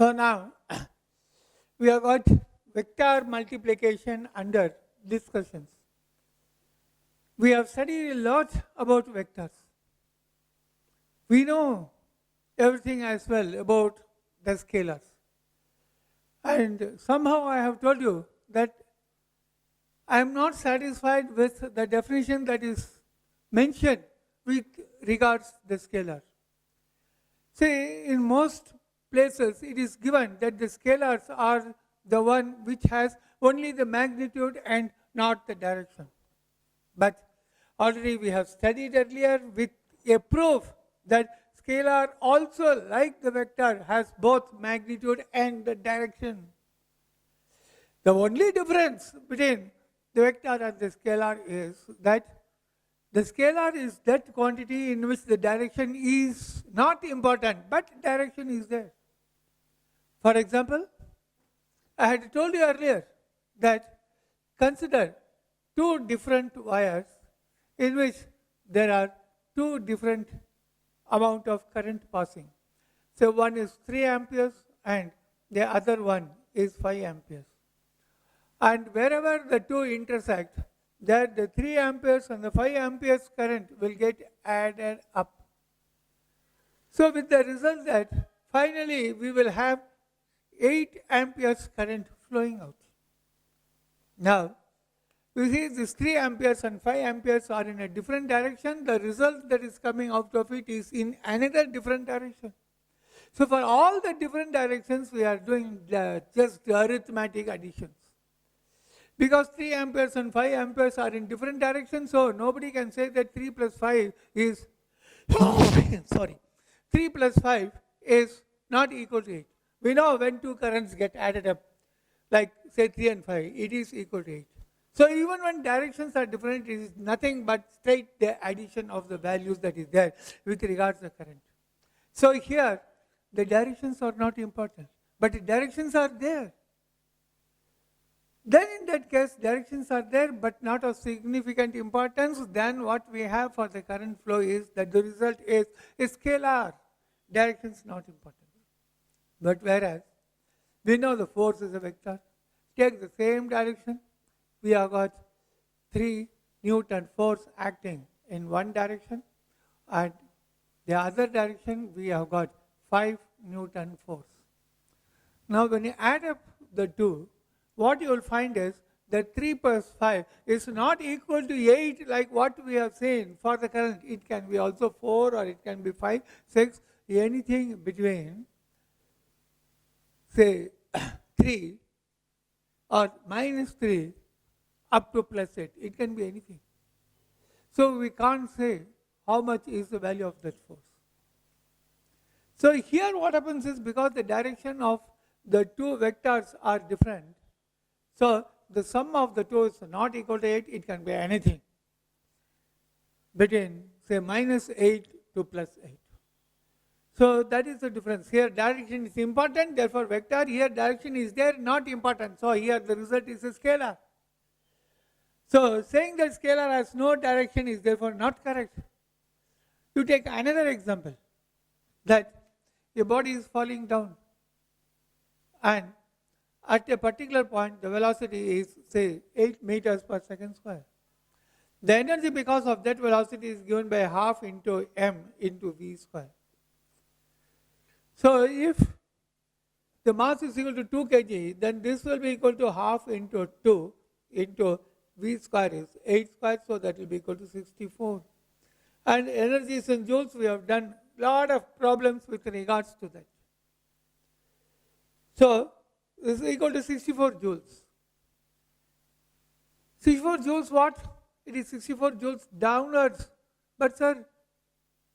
So now we have got vector multiplication under discussions. We have studied a lot about vectors. We know everything as well about the scalars. And somehow I have told you that I am not satisfied with the definition that is mentioned with regards the scalar. See, in most places it is given that the scalars are the one which has only the magnitude and not the direction. But already we have studied earlier with a proof that scalar also, like the vector, has both magnitude and the direction. The only difference between the vector and the scalar is that the scalar is that quantity in which the direction is not important, but direction is there. For example, I had told you earlier that consider two different wires in which there are two different amount of current passing. So one is 3 amperes and the other one is 5 amperes. And wherever the two intersect, there the 3 amperes and the 5 amperes current will get added up. So with the result that finally we will have 8 amperes current flowing out. Now, you see these 3 amperes and 5 amperes are in a different direction. The result that is coming out of it is in another different direction. So for all the different directions, we are doing just arithmetic additions. Because 3 amperes and 5 amperes are in different directions, so nobody can say that 3 plus 5 is, 3 plus 5 is not equal to 8. We know when two currents get added up, like say 3 and 5, it is equal to 8. So even when directions are different, it is nothing but straight the addition of the values that is there with regards to the current. So here, the directions are not important, but the directions are there. Then in that case, directions are there, but not of significant importance. Then what we have for the current flow is that the result is a scalar. Directions not important. But whereas, we know the force is a vector. Take the same direction. We have got 3 Newton force acting in one direction, and the other direction we have got 5 Newton force. Now when you add up the two, what you will find is that 3 plus 5 is not equal to 8 like what we have seen for the current. It can be also 4 or it can be 5, 6, anything between, say, 3 or minus 3 up to plus 8. It can be anything. So we can't say how much is the value of that force. So here what happens is because the direction of the two vectors are different, so the sum of the two is not equal to 8, it can be anything between say minus 8 to plus 8. So that is the difference. Here direction is important, therefore vector. Here direction is there, not important. So here the result is a scalar. So saying that scalar has no direction is therefore not correct. You take another example, that a body is falling down and at a particular point the velocity is say 8 meters per second square. The energy because of that velocity is given by half into m into v square. So if the mass is equal to 2 kg, then this will be equal to half into 2 into v square is 8 square, so that will be equal to 64. And energies in joules, we have done a lot of problems with regards to that. So this is equal to 64 joules. 64 joules what? It is 64 joules downwards. But sir,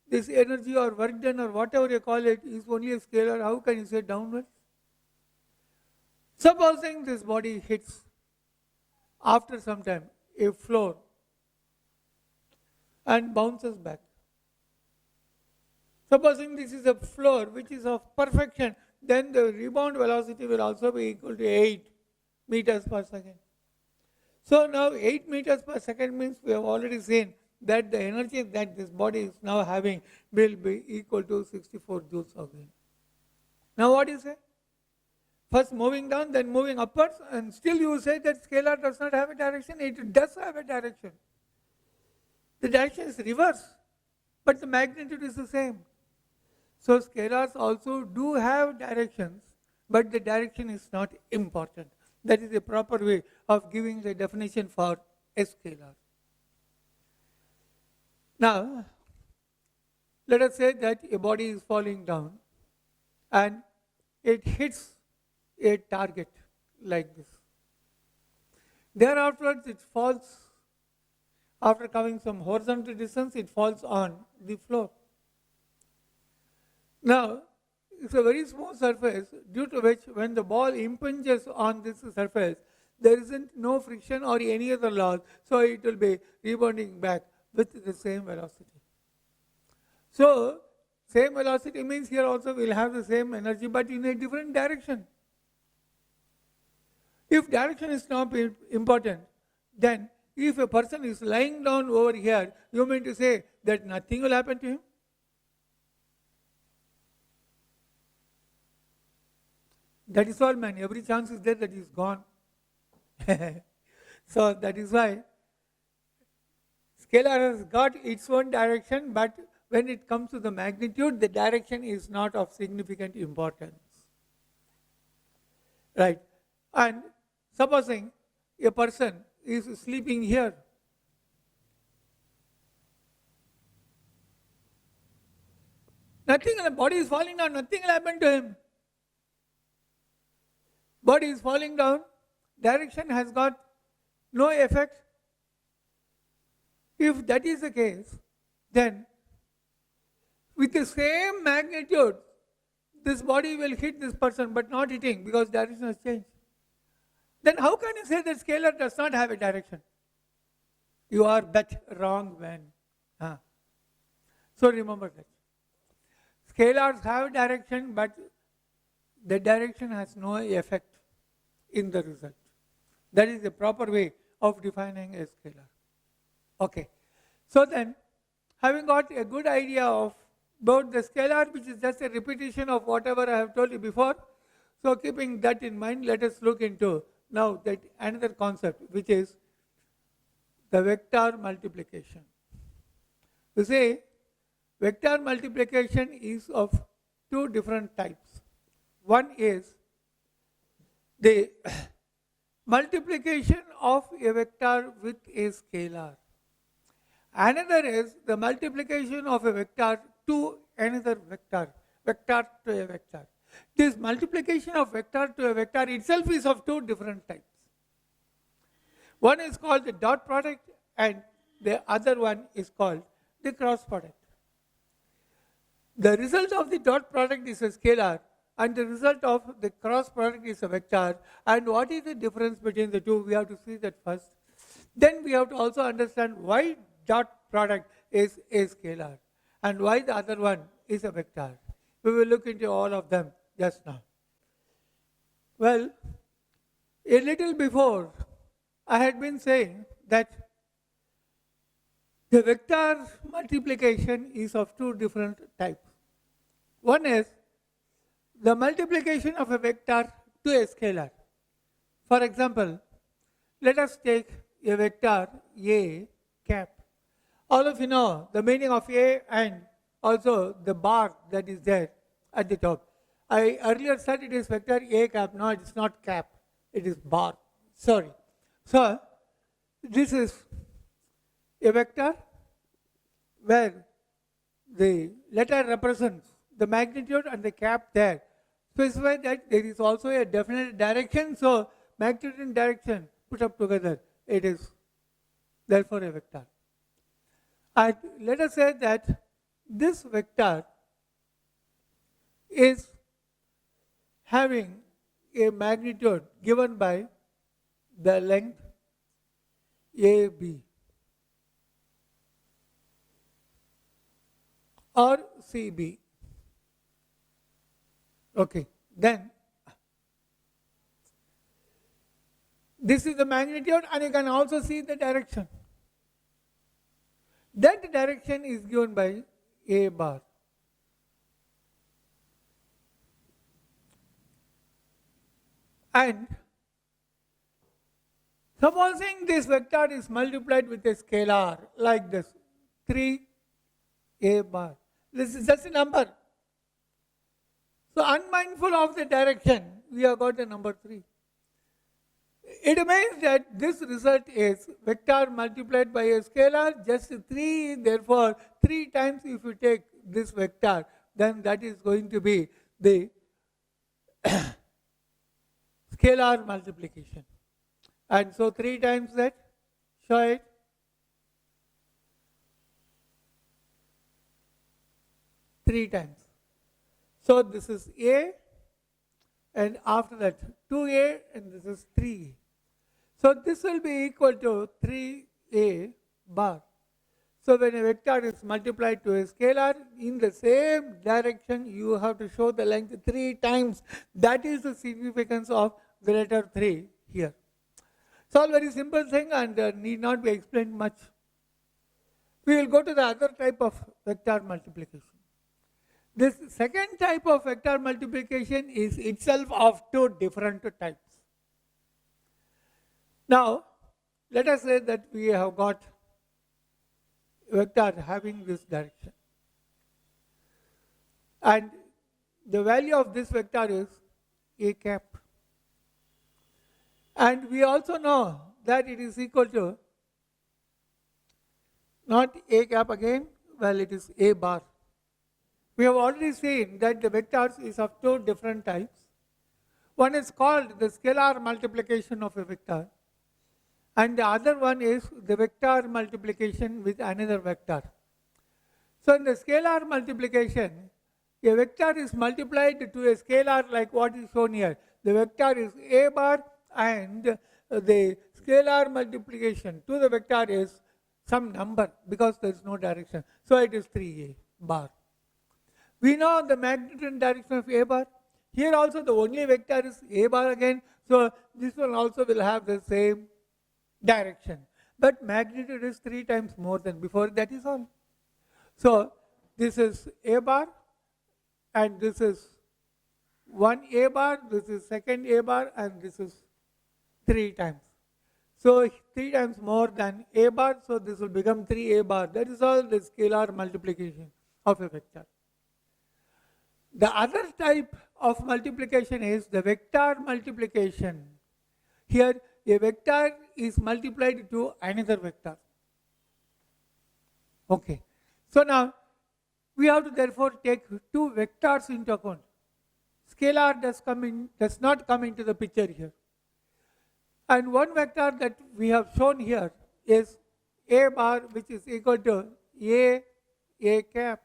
this energy or work done or whatever you call it is only a scalar. How can you say downwards? Supposing this body hits after some time a floor and bounces back. Supposing this is a floor which is of perfection, then the rebound velocity will also be equal to 8 meters per second. So now 8 meters per second means we have already seen that the energy that this body is now having will be equal to 64 joules of wind. Now what do you say? First moving down, then moving upwards, and still you say that scalar does not have a direction. It does have a direction. The direction is reverse, but the magnitude is the same. So scalars also do have directions, but the direction is not important. That is a proper way of giving the definition for a scalar. Now, let us say that a body is falling down and it hits a target like this. Thereafter, it falls, after coming some horizontal distance, it falls on the floor. Now, it's a very smooth surface due to which when the ball impinges on this surface, there isn't no friction or any other loss, so it will be rebounding back with the same velocity. So, same velocity means here also we'll have the same energy but in a different direction. If direction is not important, then if a person is lying down over here, you mean to say that nothing will happen to him? That is all, man. Every chance is there that he is gone. So that is why scalar has got its own direction, but when it comes to the magnitude, the direction is not of significant importance. Right? And supposing a person is sleeping here, nothing, the body is falling down, nothing will happen to him. Body is falling down, direction has got no effect. If that is the case, then with the same magnitude, this body will hit this person but not hitting because direction has changed. Then how can you say that scalar does not have a direction? You are that wrong, man. So remember that. Scalars have direction, but the direction has no effect in the result. That is the proper way of defining a scalar. Okay. So then, having got a good idea about the scalar, which is just a repetition of whatever I have told you before, so keeping that in mind, let us look into now that another concept, which is the vector multiplication. You see, vector multiplication is of two different types. One is the multiplication of a vector with a scalar. Another is the multiplication of a vector to another vector, vector to a vector. This multiplication of vector to a vector itself is of two different types. One is called the dot product and the other one is called the cross product. The result of the dot product is a scalar and the result of the cross product is a vector. And what is the difference between the two? We have to see that first. Then we have to also understand why dot product is a scalar and why the other one is a vector. We will look into all of them just now. Well, a little before, I had been saying that the vector multiplication is of two different types. One is the multiplication of a vector to a scalar. For example, let us take a vector A cap. All of you know the meaning of A and also the bar that is there at the top. I earlier said it is vector A cap. No, it is not cap. It is bar. Sorry. So, this is a vector where the letter represents the magnitude and the cap there. Specify that there is also a definite direction. So, magnitude and direction put up together. It is therefore a vector. And let us say that this vector is having a magnitude given by the length AB or CB. Okay, then this is the magnitude and you can also see the direction. That direction is given by A bar. And supposing this vector is multiplied with a scalar like this, 3a bar. This is just a number. So unmindful of the direction, we have got the number 3. It means that this result is vector multiplied by a scalar, just 3. Therefore, 3 times if you take this vector, then that is going to be the scalar multiplication. And so 3 times that, show it. Three times. So this is A, and after that 2A, and this is 3A. So this will be equal to 3A bar. So when a vector is multiplied to a scalar in the same direction, you have to show the length 3 times. That is the significance of the letter 3 here. It's all very simple thing and need not be explained much. We will go to the other type of vector multiplication. This second type of vector multiplication is itself of 2 different types. Now, let us say that we have got a vector having this direction. And the value of this vector is a cap. And we also know that it is equal to, not a cap again, well, it is a bar. We have already seen that the vectors is of 2 different types. One is called the scalar multiplication of a vector, and the other one is the vector multiplication with another vector. So in the scalar multiplication, a vector is multiplied to a scalar like what is shown here. The vector is a bar and the scalar multiplication to the vector is some number because there is no direction. So it is 3a bar. We know the magnitude and direction of a bar. Here also the only vector is a bar again. So this one also will have the same direction. But magnitude is 3 times more than before, that is all. So this is a bar and this is 1a bar, this is second a bar and this is 3 times. So 3 times more than a bar, so this will become 3a bar. That is all the scalar multiplication of a vector. The other type of multiplication is the vector multiplication. Here a vector is multiplied to another vector. Okay. So now we have to therefore take 2 vectors into account. Scalar does not come into the picture here. And one vector that we have shown here is a bar, which is equal to a cap.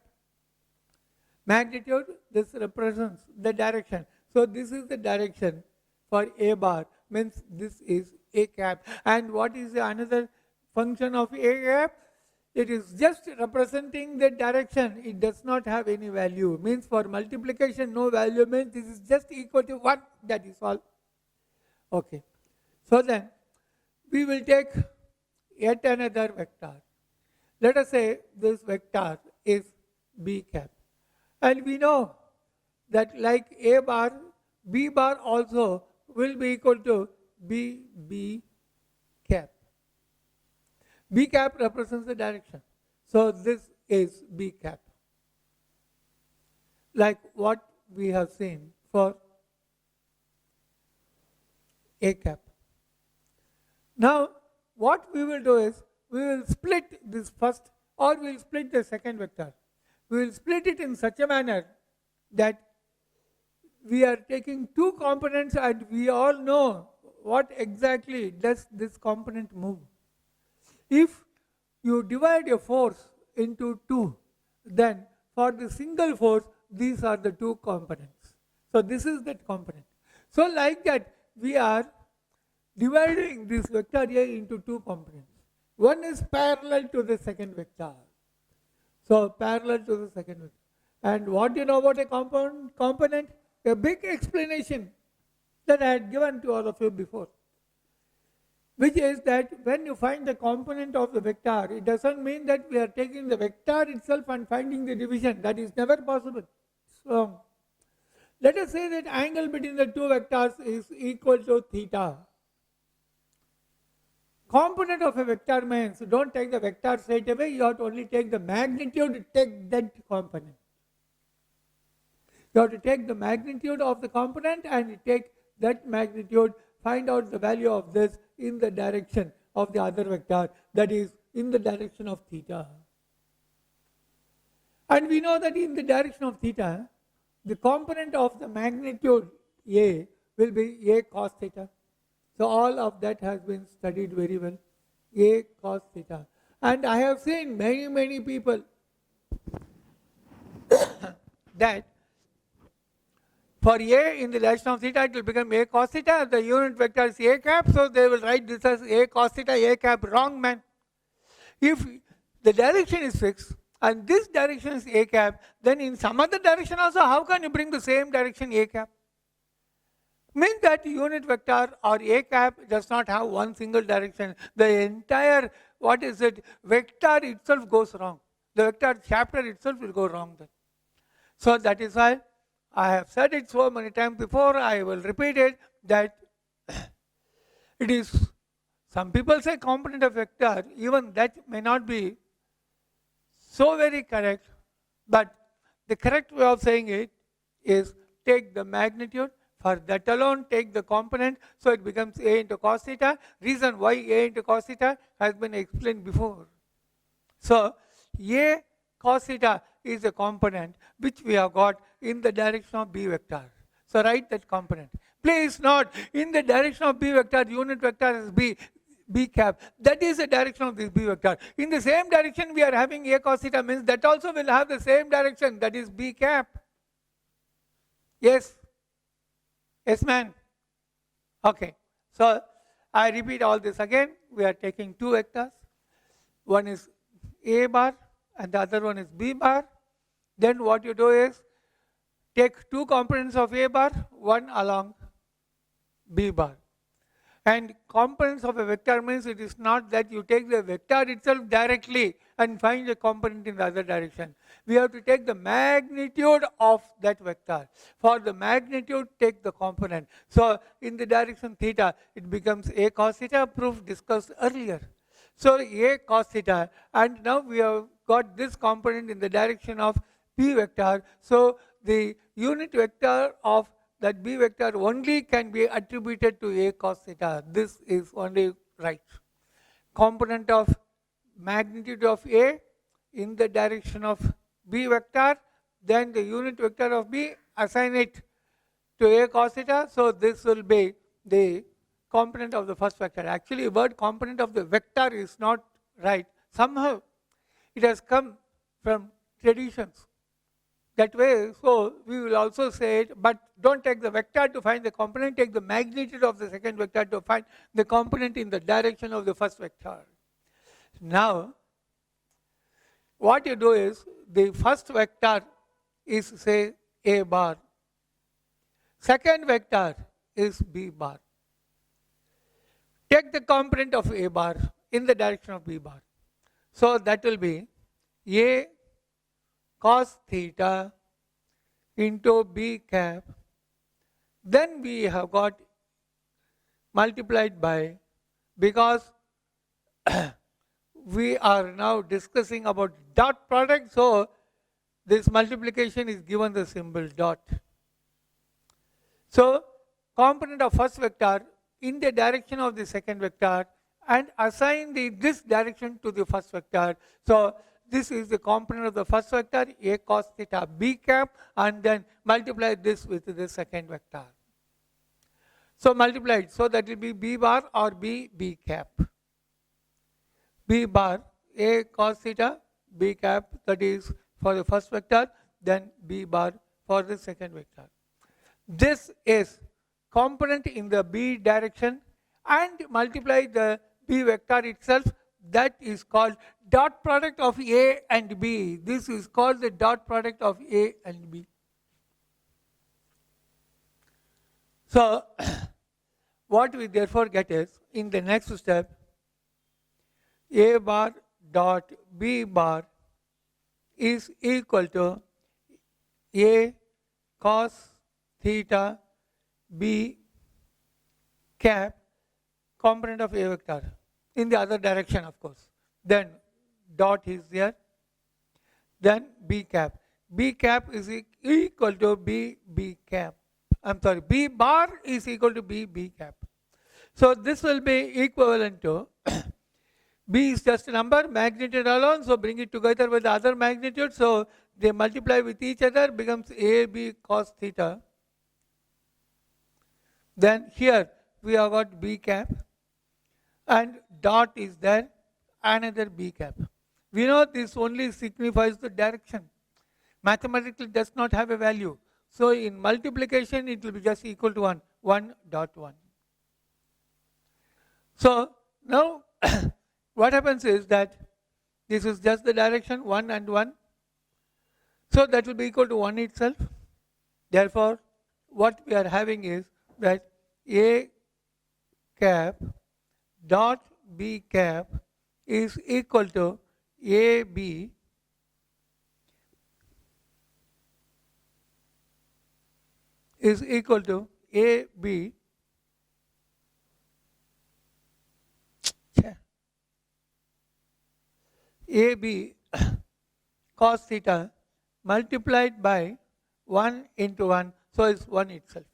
Magnitude, this represents the direction. So this is the direction for a bar, means this is a cap. And what is the another function of a cap? It is just representing the direction. It does not have any value. Means for multiplication, no value, means this is just equal to 1. That is all. Okay. So then, we will take yet another vector. Let us say this vector is b cap. And we know that like a bar, b bar also will be equal to b cap. B cap represents the direction. So this is b cap. Like what we have seen for a cap. Now, what we will do is, we will split this first, or we will split the second vector. We will split it in such a manner that we are taking 2 components and we all know what exactly does this component move. If you divide a force into 2, then for the single force, these are the 2 components. So this is that component. So like that, we are dividing this vector here into 2 components. One is parallel to the second vector. So parallel to the second vector. And what do you know about a component? A big explanation that I had given to all of you before, which is that when you find the component of the vector, it doesn't mean that we are taking the vector itself and finding the division. That is never possible. It's wrong. Let us say that angle between the two vectors is equal to theta. Component of a vector means don't take the vector straight away, you have to only take the magnitude, take that component. You have to take the magnitude of the component and take that magnitude, find out the value of this in the direction of the other vector, that is in the direction of theta. And we know that in the direction of theta, the component of the magnitude A will be A cos theta. So all of that has been studied very well. A cos theta. And I have seen many people that for A in the direction of theta, it will become A cos theta. The unit vector is A cap, so they will write this as A cos theta, A cap. Wrong, man. If the direction is fixed and this direction is A cap, then in some other direction also, how can you bring the same direction A cap? Means that unit vector or A cap does not have one single direction. The entire, vector itself goes wrong. The vector chapter itself will go wrong then. So that is why I have said it so many times before, I will repeat it, that it is, some people say component of vector, even that may not be so very correct, but the correct way of saying it is take the magnitude, for that alone take the component, so it becomes A into cos theta. Reason why A into cos theta has been explained before. So A cos theta is a component which we have got in the direction of B vector. So write that component. Please note, in the direction of B vector, unit vector is B cap. That is the direction of this B vector. In the same direction we are having A cos theta, means that also will have the same direction, that is B cap. Yes? Yes, man? Okay. So I repeat all this again. We are taking two vectors. One is A bar and the other one is B bar. Then what you do is take two components of A bar, one along B bar. And components of a vector means it is not that you take the vector itself directly and find a component in the other direction. We have to take the magnitude of that vector. For the magnitude, take the component. So in the direction theta, it becomes A cos theta, proof discussed earlier. So A cos theta, and now we have got this component in the direction of B vector. So the unit vector of that B vector only can be attributed to A cos theta. This is only right. Component of magnitude of A in the direction of B vector, then the unit vector of B, assign it to A cos theta. So this will be the component of the first vector. Actually, word component of the vector is not right. Somehow it has come from traditions. That way, so we will also say it, but don't take the vector to find the component, take the magnitude of the second vector to find the component in the direction of the first vector. Now, what you do is, the first vector is, say, A bar. Second vector is B bar. Take the component of A bar in the direction of B bar. So that will be A cos theta into B cap. Then we have got multiplied by, because we are now discussing about dot product, so this multiplication is given the symbol dot. So component of first vector in the direction of the second vector and assign this direction to the first vector. So this is the component of the first vector, A cos theta B cap, and then multiply this with the second vector. So multiplied, so that will be B bar or B cap. B bar, A cos theta B cap, that is for the first vector, then B bar for the second vector. This is component in the B direction, and multiply the B vector itself. That is called dot product of A and B. This is called the dot product of A and B. So what we therefore get is, in the next step, A bar dot B bar is equal to A cos theta b cap component of A vector in the other direction, of course. Then dot is there. Then B cap. B cap is equal to B cap. I'm sorry, B bar is equal to B cap. So this will be equivalent to B is just a number, magnitude alone, so bring it together with the other magnitude, so they multiply with each other, becomes AB cos theta. Then here we have got B cap and dot is there, another B cap. We know this only signifies the direction. Mathematically does not have a value. So in multiplication it will be just equal to 1, 1 dot 1. So now what happens is that this is just the direction 1 and 1. So that will be equal to 1 itself. Therefore, what we are having is that A cap dot B cap is equal to AB is equal to AB AB cos theta multiplied by 1 into 1, so it's 1 itself.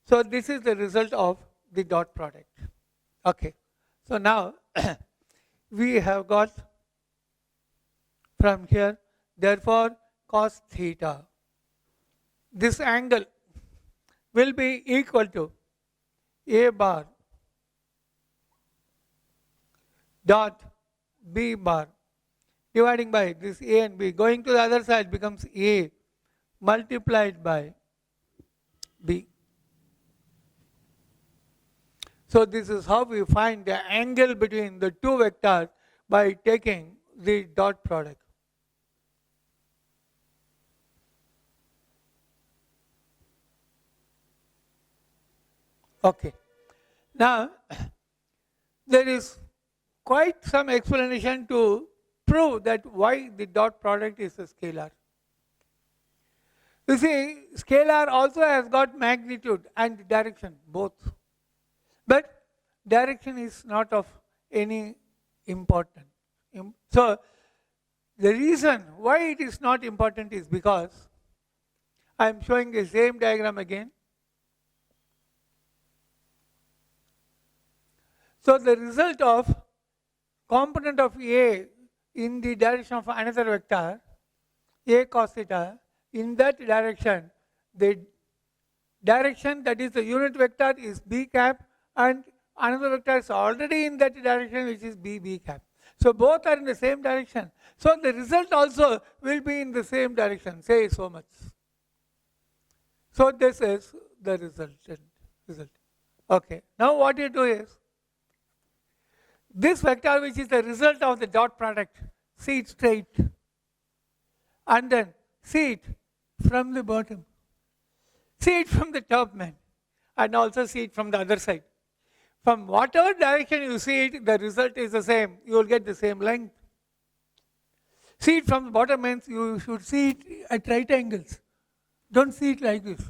So this is the result of the dot product. Okay. So now we have got from here, therefore cos theta, this angle will be equal to A bar dot B bar dividing by this A and B. Going to the other side becomes A multiplied by B. So this is how we find the angle between the two vectors by taking the dot product. Okay. Now, there is quite some explanation to prove that why the dot product is a scalar. You see, scalar also has got magnitude and direction, both. But direction is not of any importance. So, the reason why it is not important is because I am showing the same diagram again. So the result of component of A in the direction of another vector, A cos theta, in that direction, the direction that is the unit vector is B cap and another vector is already in that direction which is B cap. So both are in the same direction. So the result also will be in the same direction, say so much. So this is the result. Okay. Now what you do is, this vector which is the result of the dot product, see it straight and then see it from the bottom. See it from the top, man, and also see it from the other side. From whatever direction you see it, the result is the same. You will get the same length. See it from the bottom means you should see it at right angles. Don't see it like this.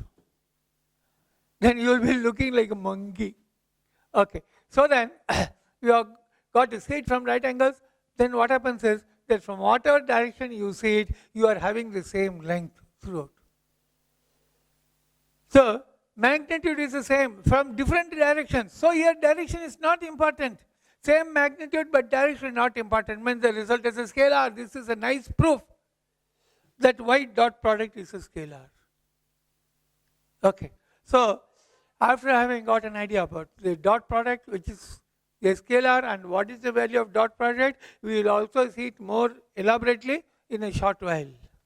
Then you will be looking like a monkey. Okay. So then, you have got to see it from right angles. Then what happens is that from whatever direction you see it, you are having the same length throughout. So, magnitude is the same from different directions. So here direction is not important. Same magnitude but direction not important. Means the result is a scalar. This is a nice proof that y dot product is a scalar. Okay. So after having got an idea about the dot product, which is a scalar, and what is the value of dot product, we will also see it more elaborately in a short while.